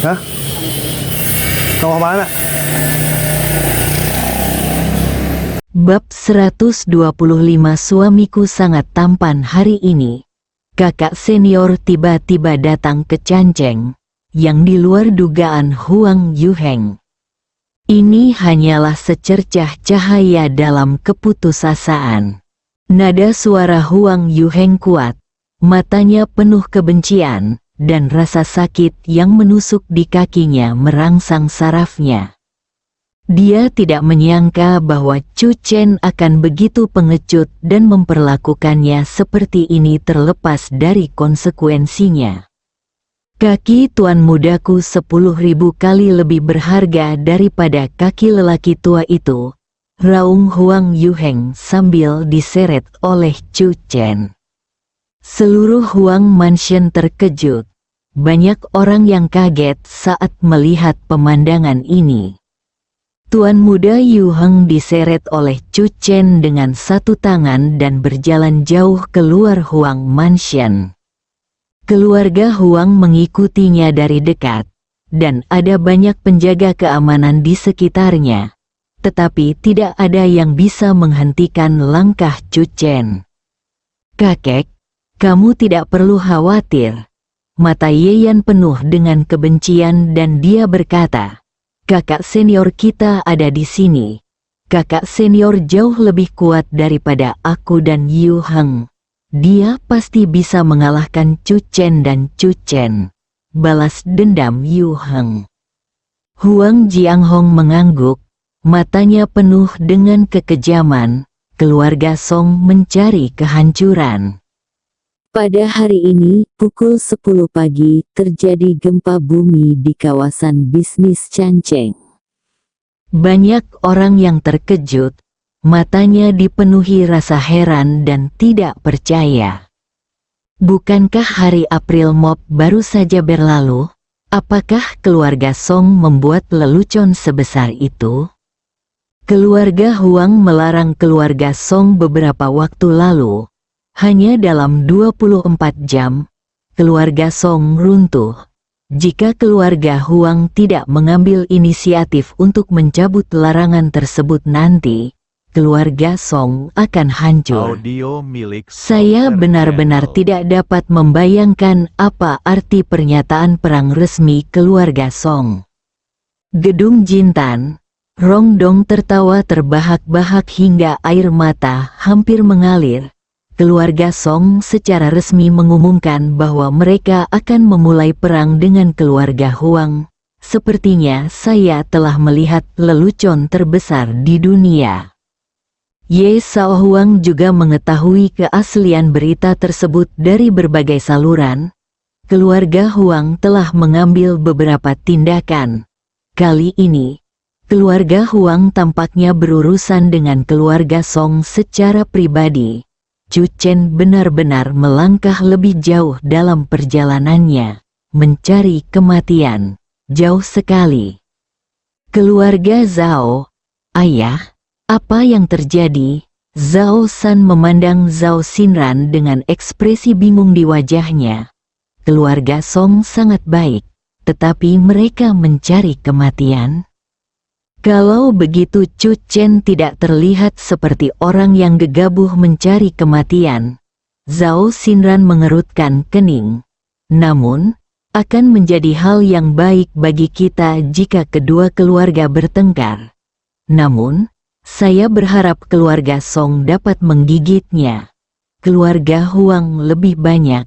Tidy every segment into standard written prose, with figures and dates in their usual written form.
Hah? Kau kemana? Bab 125. Suamiku sangat tampan hari ini. Kakak senior tiba-tiba datang ke Canceng, yang di luar dugaan Huang Yuheng. Ini hanyalah secercah cahaya dalam keputusasaan. Nada suara Huang Yuheng kuat, matanya penuh kebencian, dan rasa sakit yang menusuk di kakinya merangsang sarafnya. Dia tidak menyangka bahwa Chu Chen akan begitu pengecut dan memperlakukannya seperti ini terlepas dari konsekuensinya. Kaki tuan mudaku 10.000 kali lebih berharga daripada kaki lelaki tua itu, raung Huang Yuheng sambil diseret oleh Chu Chen. Seluruh Huang Mansion terkejut. Banyak orang yang kaget saat melihat pemandangan ini. Tuan muda Yu Heng diseret oleh Chu Chen dengan satu tangan dan berjalan jauh keluar Huang Mansion. Keluarga Huang mengikutinya dari dekat, dan ada banyak penjaga keamanan di sekitarnya. Tetapi tidak ada yang bisa menghentikan langkah Chu Chen. "Kakek, kamu tidak perlu khawatir." Mata Yeyan penuh dengan kebencian dan dia berkata, "Kakak senior kita ada di sini. Kakak senior jauh lebih kuat daripada aku dan Yu Heng. Dia pasti bisa mengalahkan Chu Chen dan Chu Chen." Balas dendam Yu Heng. Huang Jianghong mengangguk, matanya penuh dengan kekejaman. Keluarga Song mencari kehancuran. Pada hari ini, pukul 10 pagi, terjadi gempa bumi di kawasan bisnis Canceng. Banyak orang yang terkejut, matanya dipenuhi rasa heran dan tidak percaya. Bukankah hari April Mop baru saja berlalu? Apakah keluarga Song membuat lelucon sebesar itu? Keluarga Huang melarang keluarga Song beberapa waktu lalu. Hanya dalam 24 jam, keluarga Song runtuh. Jika keluarga Huang tidak mengambil inisiatif untuk mencabut larangan tersebut nanti, keluarga Song akan hancur. Saya benar-benar tidak dapat membayangkan apa arti pernyataan perang resmi keluarga Song. Gedung Jintan, Rong Dong tertawa terbahak-bahak hingga air mata hampir mengalir. Keluarga Song secara resmi mengumumkan bahwa mereka akan memulai perang dengan keluarga Huang. Sepertinya saya telah melihat lelucon terbesar di dunia. Ye Sao Huang juga mengetahui keaslian berita tersebut dari berbagai saluran. Keluarga Huang telah mengambil beberapa tindakan. Kali ini, keluarga Huang tampaknya berurusan dengan keluarga Song secara pribadi. Chu Chen benar-benar melangkah lebih jauh dalam perjalanannya, mencari kematian, jauh sekali. Keluarga Zhao, "Ayah, apa yang terjadi?" Zhao San memandang Zhao Xinran dengan ekspresi bingung di wajahnya. Keluarga Song sangat baik, tetapi mereka mencari kematian. Kalau begitu Chu Chen tidak terlihat seperti orang yang gegabah mencari kematian. Zhao Xinran mengerutkan kening. Namun, akan menjadi hal yang baik bagi kita jika kedua keluarga bertengkar. Namun, saya berharap keluarga Song dapat menggigitnya. Keluarga Huang lebih banyak.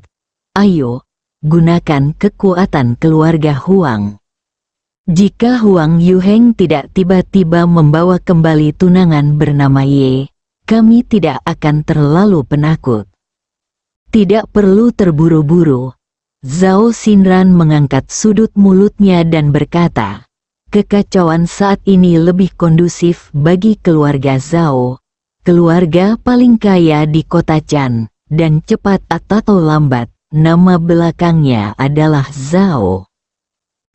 Ayo, gunakan kekuatan keluarga Huang. Jika Huang Yuheng tidak tiba-tiba membawa kembali tunangan bernama Ye, kami tidak akan terlalu penakut. Tidak perlu terburu-buru. Zhao Xinran mengangkat sudut mulutnya dan berkata, "Kekacauan saat ini lebih kondusif bagi keluarga Zhao, keluarga paling kaya di kota Chan, dan cepat atau lambat, nama belakangnya adalah Zhao."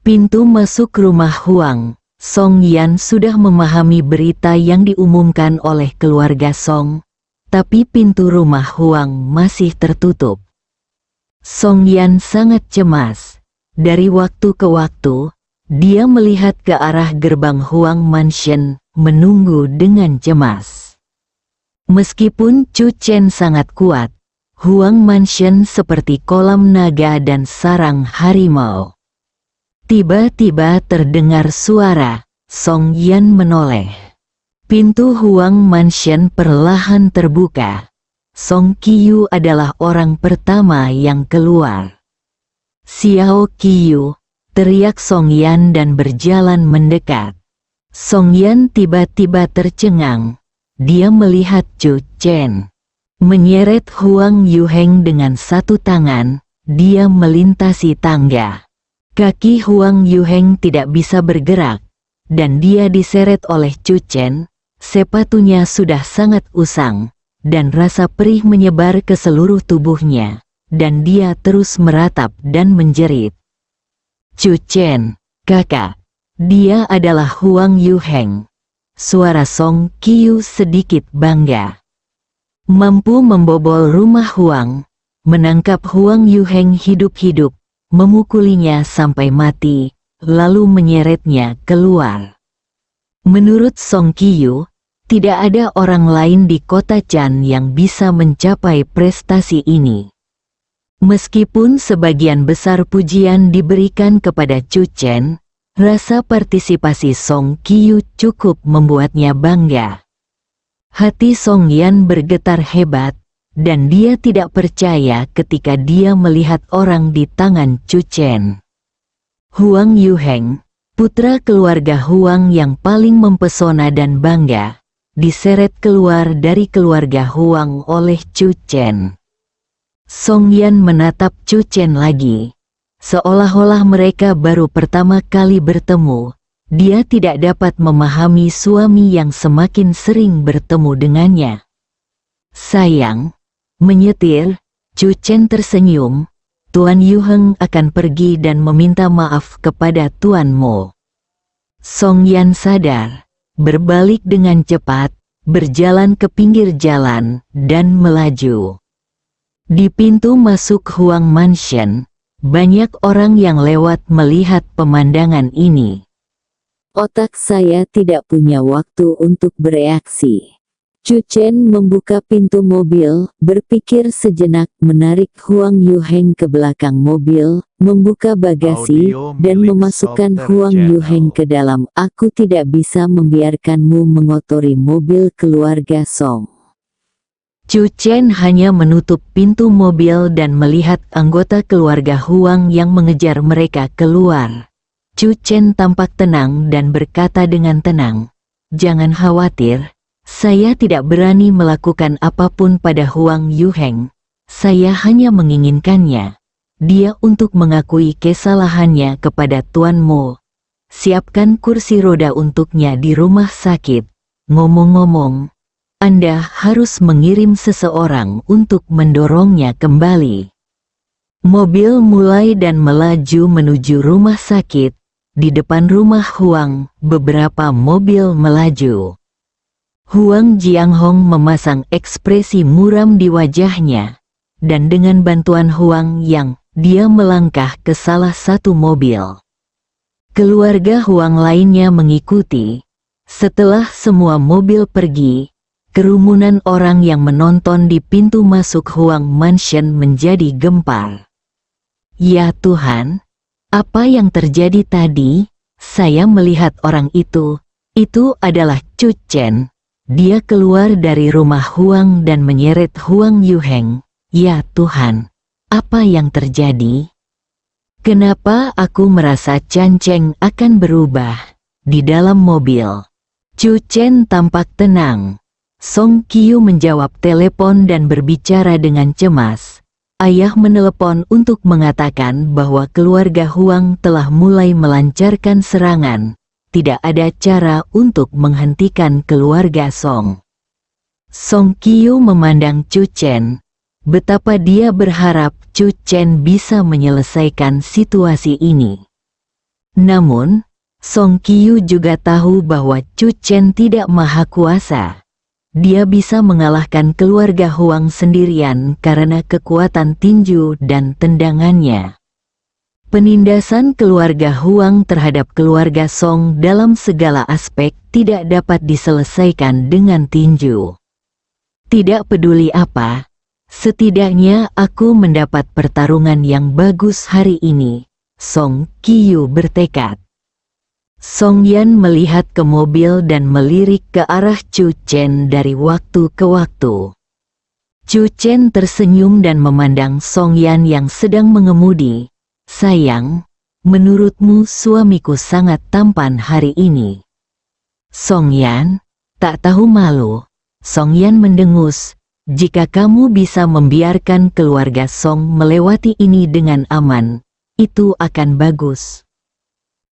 Pintu masuk rumah Huang, Song Yan sudah memahami berita yang diumumkan oleh keluarga Song, tapi pintu rumah Huang masih tertutup. Song Yan sangat cemas. Dari waktu ke waktu, dia melihat ke arah gerbang Huang Mansion, menunggu dengan cemas. Meskipun Chu Chen sangat kuat, Huang Mansion seperti kolam naga dan sarang harimau. Tiba-tiba terdengar suara, Song Yan menoleh. Pintu Huang Mansion perlahan terbuka. Song Qiyu adalah orang pertama yang keluar. "Xiao Qiyu," teriak Song Yan dan berjalan mendekat. Song Yan tiba-tiba tercengang. Dia melihat Chu Chen menyeret Huang Yuheng dengan satu tangan. Dia melintasi tangga. Kaki Huang Yuheng tidak bisa bergerak, dan dia diseret oleh Chu Chen. Sepatunya sudah sangat usang, dan rasa perih menyebar ke seluruh tubuhnya, dan dia terus meratap dan menjerit. "Chu Chen, kakak, dia adalah Huang Yuheng." Suara Song Qiyu sedikit bangga. Mampu membobol rumah Huang, menangkap Huang Yuheng hidup-hidup, memukulinya sampai mati, lalu menyeretnya keluar. Menurut Song Qiyu, tidak ada orang lain di kota Chan yang bisa mencapai prestasi ini. Meskipun sebagian besar pujian diberikan kepada Chu Chen, rasa partisipasi Song Qiyu cukup membuatnya bangga. Hati Song Yan bergetar hebat, dan dia tidak percaya ketika dia melihat orang di tangan Chu Chen. Huang Yuheng, putra keluarga Huang yang paling mempesona dan bangga, diseret keluar dari keluarga Huang oleh Chu Chen. Song Yan menatap Chu Chen lagi. Seolah-olah mereka baru pertama kali bertemu. Dia tidak dapat memahami suami yang semakin sering bertemu dengannya. "Sayang," menyetir, Chu Chen tersenyum, "Tuan Yuheng akan pergi dan meminta maaf kepada Tuan Mo." Song Yan sadar, berbalik dengan cepat, berjalan ke pinggir jalan, dan melaju. Di pintu masuk Huang Mansion, banyak orang yang lewat melihat pemandangan ini. Otak saya tidak punya waktu untuk bereaksi. Chu Chen membuka pintu mobil, berpikir sejenak, menarik Huang Yuheng ke belakang mobil, membuka bagasi, dan memasukkan Huang Yuheng ke dalam. "Aku tidak bisa membiarkanmu mengotori mobil keluarga Song." Chu Chen hanya menutup pintu mobil dan melihat anggota keluarga Huang yang mengejar mereka keluar. Chu Chen tampak tenang dan berkata dengan tenang, "Jangan khawatir, saya tidak berani melakukan apapun pada Huang Yuheng. Saya hanya menginginkannya, dia untuk mengakui kesalahannya kepada Tuan Mo. Siapkan kursi roda untuknya di rumah sakit. Ngomong-ngomong, Anda harus mengirim seseorang untuk mendorongnya kembali." Mobil mulai dan melaju menuju rumah sakit. Di depan rumah Huang, beberapa mobil melaju. Huang Jianghong memasang ekspresi muram di wajahnya, dan dengan bantuan Huang Yang, dia melangkah ke salah satu mobil. Keluarga Huang lainnya mengikuti. Setelah semua mobil pergi, kerumunan orang yang menonton di pintu masuk Huang Mansion menjadi gempar. "Ya Tuhan, apa yang terjadi tadi? Saya melihat orang itu adalah Chu Chen. Dia keluar dari rumah Huang dan menyeret Huang Yuheng. Ya Tuhan, apa yang terjadi? Kenapa aku merasa Chan Cheng akan berubah?" Di dalam mobil, Chu Chen tampak tenang. Song Qiyu menjawab telepon dan berbicara dengan cemas. Ayah menelepon untuk mengatakan bahwa keluarga Huang telah mulai melancarkan serangan. Tidak ada cara untuk menghentikan keluarga Song. Song Qiyu memandang Chu Chen. Betapa dia berharap Chu Chen bisa menyelesaikan situasi ini. Namun, Song Qiyu juga tahu bahwa Chu Chen tidak maha kuasa. Dia bisa mengalahkan keluarga Huang sendirian karena kekuatan tinju dan tendangannya. Penindasan keluarga Huang terhadap keluarga Song dalam segala aspek tidak dapat diselesaikan dengan tinju. Tidak peduli apa, setidaknya aku mendapat pertarungan yang bagus hari ini, Song Qiyu bertekad. Song Yan melihat ke mobil dan melirik ke arah Chu Chen dari waktu ke waktu. Chu Chen tersenyum dan memandang Song Yan yang sedang mengemudi. Sayang, menurutmu suamiku sangat tampan hari ini. Song Yan, tak tahu malu. Song Yan mendengus, jika kamu bisa membiarkan keluarga Song melewati ini dengan aman, itu akan bagus.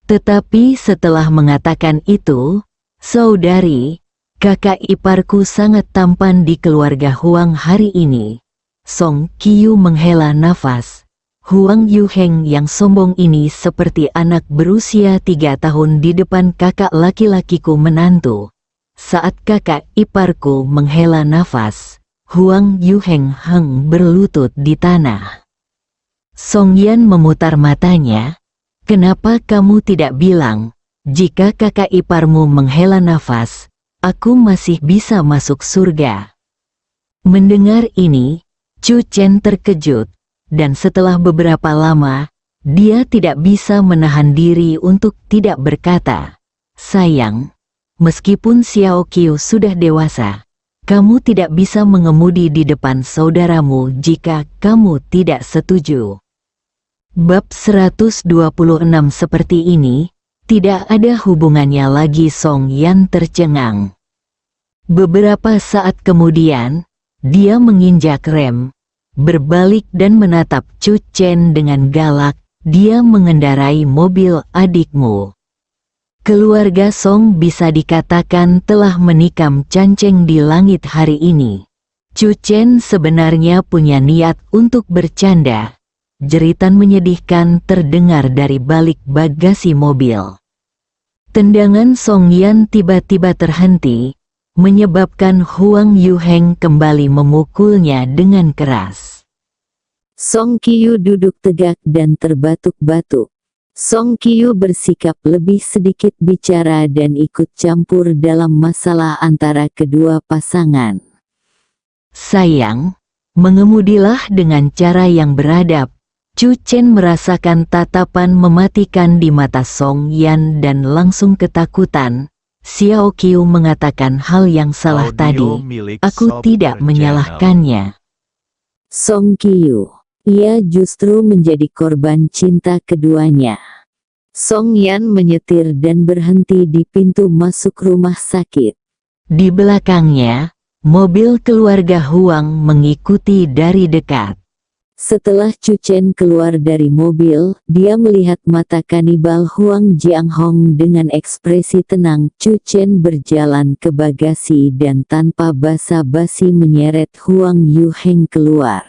Tetapi setelah mengatakan itu, saudari, kakak iparku sangat tampan di keluarga Huang hari ini. Song Qiyu menghela nafas. Huang Yuheng yang sombong ini seperti anak berusia 3 tahun di depan kakak laki-lakiku menantu. Saat kakak iparku menghela nafas, Huang Yuheng berlutut di tanah. Song Yan memutar matanya. Kenapa kamu tidak bilang, jika kakak iparmu menghela nafas, aku masih bisa masuk surga? Mendengar ini, Chu Chen terkejut. Dan setelah beberapa lama, dia tidak bisa menahan diri untuk tidak berkata, sayang, meskipun Xiao Qiu sudah dewasa, kamu tidak bisa mengemudi di depan saudaramu jika kamu tidak setuju. Bab 126 seperti ini, tidak ada hubungannya lagi. Song Yan tercengang. Beberapa saat kemudian, dia menginjak rem, berbalik dan menatap Chu Chen dengan galak. Dia mengendarai mobil adikmu. Keluarga Song bisa dikatakan telah menikam canceng di langit hari ini. Chu Chen sebenarnya punya niat untuk bercanda. Jeritan menyedihkan terdengar dari balik bagasi mobil. Tendangan Song Yan tiba-tiba terhenti, menyebabkan Huang Yuheng kembali memukulnya dengan keras. Song Qiyu duduk tegak dan terbatuk-batuk. Song Qiyu bersikap lebih sedikit bicara dan ikut campur dalam masalah antara kedua pasangan. Sayang, mengemudilah dengan cara yang beradab. Chu Chen merasakan tatapan mematikan di mata Song Yan dan langsung ketakutan. Xiao Qiu mengatakan hal yang salah tadi. Aku tidak menyalahkannya. Song Qiu, ia justru menjadi korban cinta keduanya. Song Yan menyetir dan berhenti di pintu masuk rumah sakit. Di belakangnya, mobil keluarga Huang mengikuti dari dekat. Setelah Chu Chen keluar dari mobil, dia melihat mata kanibal Huang Jianghong dengan ekspresi tenang. Chu Chen berjalan ke bagasi dan tanpa basa-basi menyeret Huang Yuheng keluar.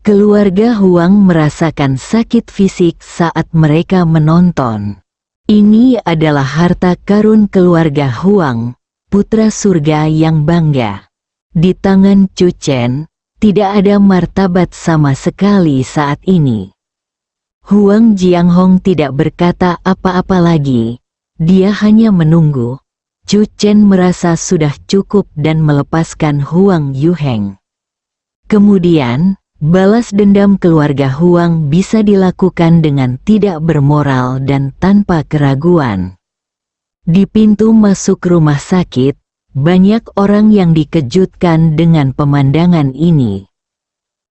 Keluarga Huang merasakan sakit fisik saat mereka menonton. Ini adalah harta karun keluarga Huang, putra surga yang bangga. Di tangan Chu Chen, tidak ada martabat sama sekali saat ini. Huang Jianghong tidak berkata apa-apa lagi. Dia hanya menunggu. Chu Chen merasa sudah cukup dan melepaskan Huang Yuheng. Kemudian, balas dendam keluarga Huang bisa dilakukan dengan tidak bermoral dan tanpa keraguan. Di pintu masuk rumah sakit, banyak orang yang dikejutkan dengan pemandangan ini.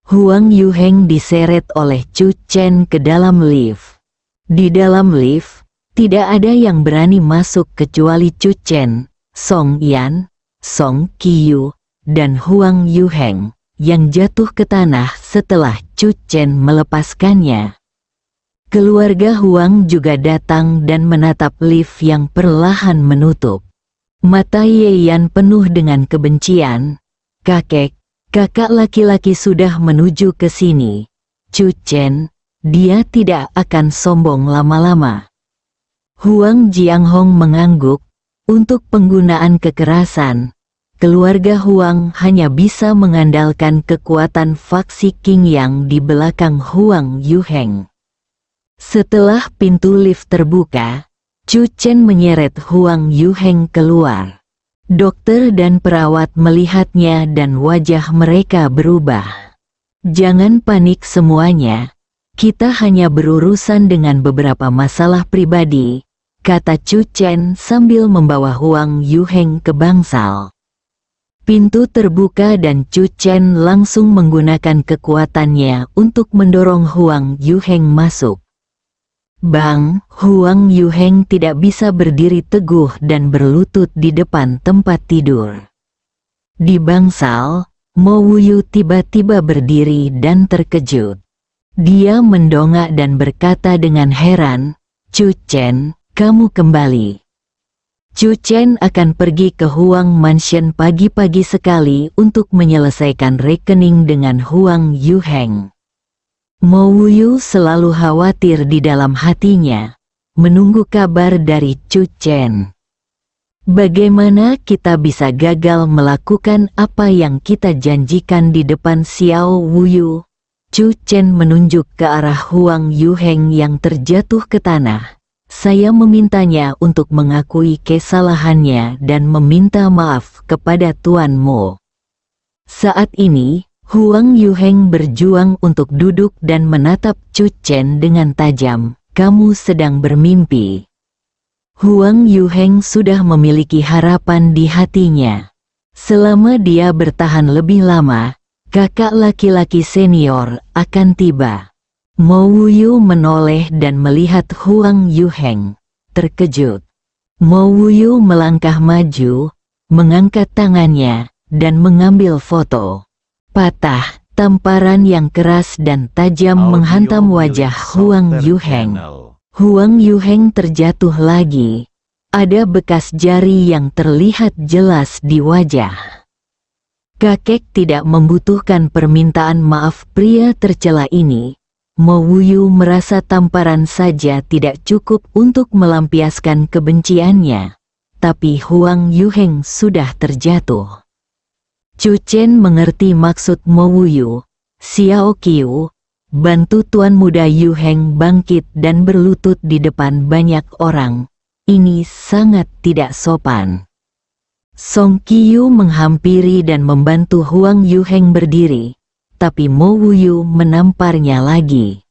Huang Yuheng diseret oleh Chu Chen ke dalam lift. Di dalam lift, tidak ada yang berani masuk kecuali Chu Chen, Song Yan, Song Qiyu, dan Huang Yuheng, yang jatuh ke tanah setelah Chu Chen melepaskannya. Keluarga Huang juga datang dan menatap lift yang perlahan menutup. Mata Ye Yan penuh dengan kebencian. Kakak laki-laki sudah menuju ke sini. Chu Chen, dia tidak akan sombong lama-lama. Huang Jianghong mengangguk. Untuk penggunaan kekerasan, keluarga Huang hanya bisa mengandalkan kekuatan faksi Qing Yang di belakang Huang Yuheng. Setelah pintu lift terbuka, Chu Chen menyeret Huang Yuheng keluar. Dokter dan perawat melihatnya dan wajah mereka berubah. "Jangan panik semuanya. Kita hanya berurusan dengan beberapa masalah pribadi," kata Chu Chen sambil membawa Huang Yuheng ke bangsal. Pintu terbuka dan Chu Chen langsung menggunakan kekuatannya untuk mendorong Huang Yuheng masuk. Bang, Huang Yuheng tidak bisa berdiri teguh dan berlutut di depan tempat tidur. Di bangsal, Mo Wuyu tiba-tiba berdiri dan terkejut. Dia mendongak dan berkata dengan heran, "Chu Chen, kamu kembali." Chu Chen akan pergi ke Huang Mansion pagi-pagi sekali untuk menyelesaikan rekening dengan Huang Yuheng. Mo Wuyu selalu khawatir di dalam hatinya, menunggu kabar dari Chu Chen. Bagaimana kita bisa gagal melakukan apa yang kita janjikan di depan Xiao Wuyu? Chu Chen menunjuk ke arah Huang Yuheng yang terjatuh ke tanah. "Saya memintanya untuk mengakui kesalahannya dan meminta maaf kepada Tuan Mo." Saat ini, Huang Yuheng berjuang untuk duduk dan menatap Chu Chen dengan tajam. "Kamu sedang bermimpi." Huang Yuheng sudah memiliki harapan di hatinya. Selama dia bertahan lebih lama, kakak laki-laki senior akan tiba. Mo Wuyu menoleh dan melihat Huang Yuheng, terkejut. Mo Wuyu melangkah maju, mengangkat tangannya, dan mengambil foto. Patah, tamparan yang keras dan tajam menghantam wajah Huang Yuheng. Huang Yuheng terjatuh lagi. Ada bekas jari yang terlihat jelas di wajah. Kakek tidak membutuhkan permintaan maaf pria tercela ini. Mo Wuyu merasa tamparan saja tidak cukup untuk melampiaskan kebenciannya. Tapi Huang Yuheng sudah terjatuh. Chu Chen mengerti maksud Mo Wuyu. "Xiao Qiu, bantu Tuan Muda Yuheng bangkit dan berlutut di depan banyak orang. Ini sangat tidak sopan." Song Qiu menghampiri dan membantu Huang Yuheng berdiri, tapi Mo Wuyu menamparnya lagi.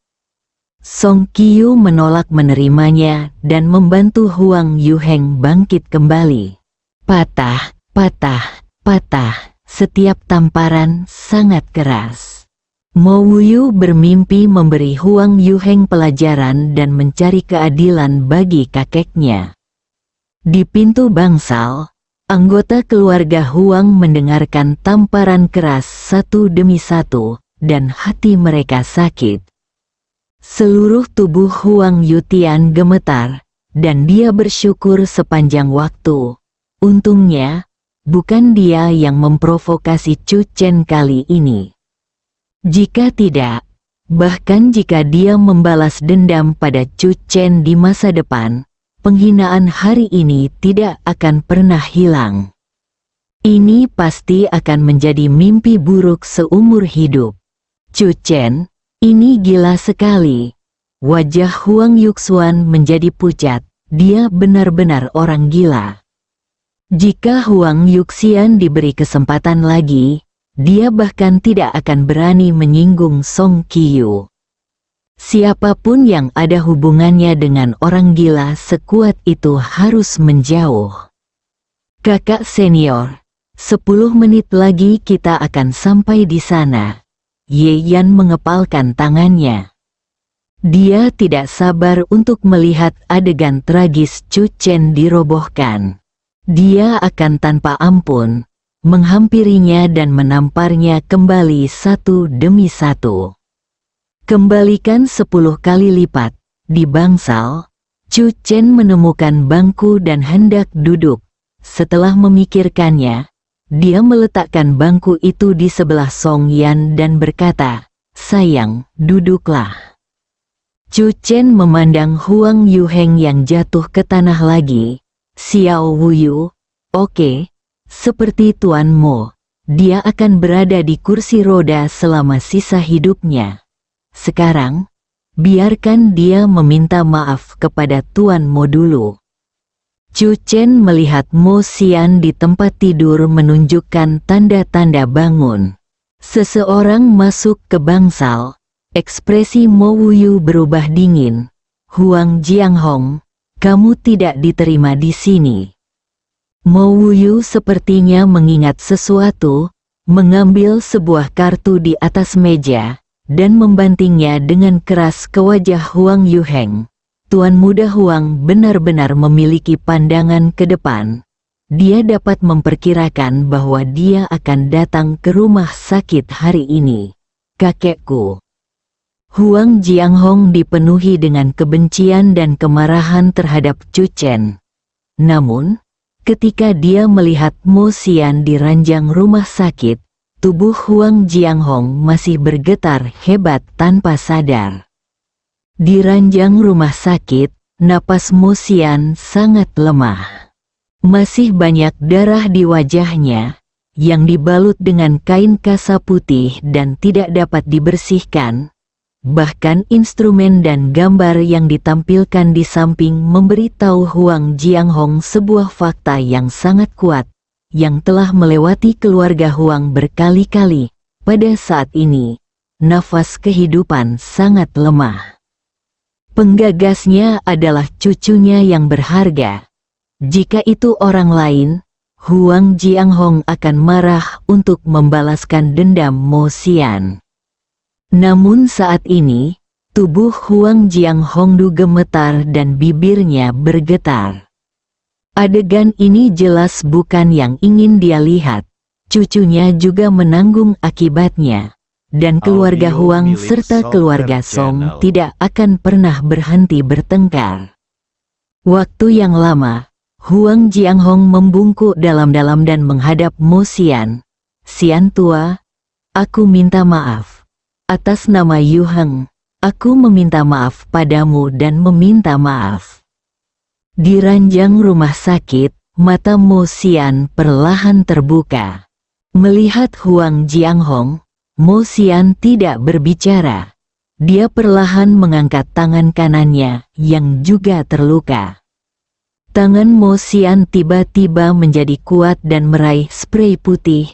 Song Qiu menolak menerimanya dan membantu Huang Yuheng bangkit kembali. Patah, patah, patah. Setiap tamparan sangat keras. Mo Wuyu bermimpi memberi Huang Yuheng pelajaran dan mencari keadilan bagi kakeknya. Di pintu bangsal, anggota keluarga Huang mendengarkan tamparan keras satu demi satu, dan hati mereka sakit. Seluruh tubuh Huang Yutian gemetar, dan dia bersyukur sepanjang waktu. Untungnya, bukan dia yang memprovokasi Chu Chen kali ini. Jika tidak, bahkan jika dia membalas dendam pada Chu Chen di masa depan, penghinaan hari ini tidak akan pernah hilang. Ini pasti akan menjadi mimpi buruk seumur hidup. Chu Chen, ini gila sekali. Wajah Huang Yuxuan menjadi pucat, dia benar-benar orang gila. Jika Huang Yuxian diberi kesempatan lagi, dia bahkan tidak akan berani menyinggung Song Qiu. Siapapun yang ada hubungannya dengan orang gila sekuat itu harus menjauh. "Kakak senior, 10 menit lagi kita akan sampai di sana." Ye Yan mengepalkan tangannya. Dia tidak sabar untuk melihat adegan tragis Chu Chen dirobohkan. Dia akan tanpa ampun menghampirinya dan menamparnya kembali satu demi satu. Kembalikan 10 kali lipat. Di bangsal, Chu Chen menemukan bangku dan hendak duduk. Setelah memikirkannya, dia meletakkan bangku itu di sebelah Song Yan dan berkata, "Sayang, duduklah." Chu Chen memandang Huang Yuheng yang jatuh ke tanah lagi. "Xiao Wuyu, oke, seperti Tuan Mo, dia akan berada di kursi roda selama sisa hidupnya. Sekarang, Biarkan dia meminta maaf kepada Tuan Mo dulu. Chu Chen melihat Mo Xian di tempat tidur menunjukkan tanda-tanda bangun. Seseorang masuk ke bangsal. Ekspresi Mo Wuyu berubah dingin. Huang Jianghong, kamu tidak diterima di sini. Mo Wuyu sepertinya mengingat sesuatu, mengambil sebuah kartu di atas meja, dan membantingnya dengan keras ke wajah Huang Yuheng. Tuan Muda Huang benar-benar memiliki pandangan ke depan. Dia dapat memperkirakan bahwa dia akan datang ke rumah sakit hari ini. Kakekku. Huang Jianghong dipenuhi dengan kebencian dan kemarahan terhadap Chu Chen. Namun, ketika dia melihat Mo Xian di ranjang rumah sakit, tubuh Huang Jianghong masih bergetar hebat tanpa sadar. Di ranjang rumah sakit, napas Mo Xian sangat lemah. Masih banyak darah di wajahnya, yang dibalut dengan kain kasa putih dan tidak dapat dibersihkan. Bahkan instrumen dan gambar yang ditampilkan di samping memberitahu Huang Jianghong sebuah fakta yang sangat kuat, yang telah melewati keluarga Huang berkali-kali. Pada saat ini, nafas kehidupan sangat lemah. Penggagasnya adalah cucunya yang berharga. Jika itu orang lain, Huang Jianghong akan marah untuk membalaskan dendam Mo Xian. Namun saat ini, tubuh Huang Jianghong gemetar dan bibirnya bergetar. Adegan ini jelas bukan yang ingin dia lihat. Cucunya juga menanggung akibatnya. Dan keluarga Huang serta keluarga Song tidak akan pernah berhenti bertengkar. Waktu yang lama, Huang Jianghong membungkuk dalam-dalam dan menghadap Mo Xian. Xian tua, aku minta maaf. Atas nama Yu Heng, aku meminta maaf padamu dan meminta maaf. Di ranjang rumah sakit, mata Mo Xian perlahan terbuka. Melihat Huang Jianghong, Mo Xian tidak berbicara. Dia perlahan mengangkat tangan kanannya yang juga terluka. Tangan Mo Xian tiba-tiba menjadi kuat dan meraih spray putih.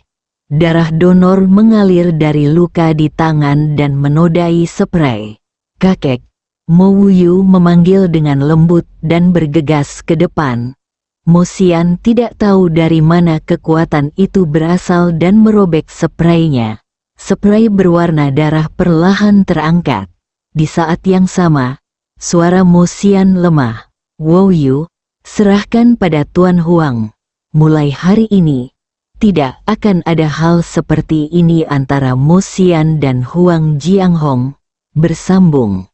Darah donor mengalir dari luka di tangan dan menodai spray. Kakek, Mo Wuyu memanggil dengan lembut dan bergegas ke depan. Mo Xian tidak tahu dari mana kekuatan itu berasal dan merobek spraynya. Spray berwarna darah perlahan terangkat. Di saat yang sama, suara Mo Xian lemah. Wuyu, serahkan pada Tuan Huang. Mulai hari ini, tidak akan ada hal seperti ini antara Mo Xian dan Huang Jianghong. Bersambung.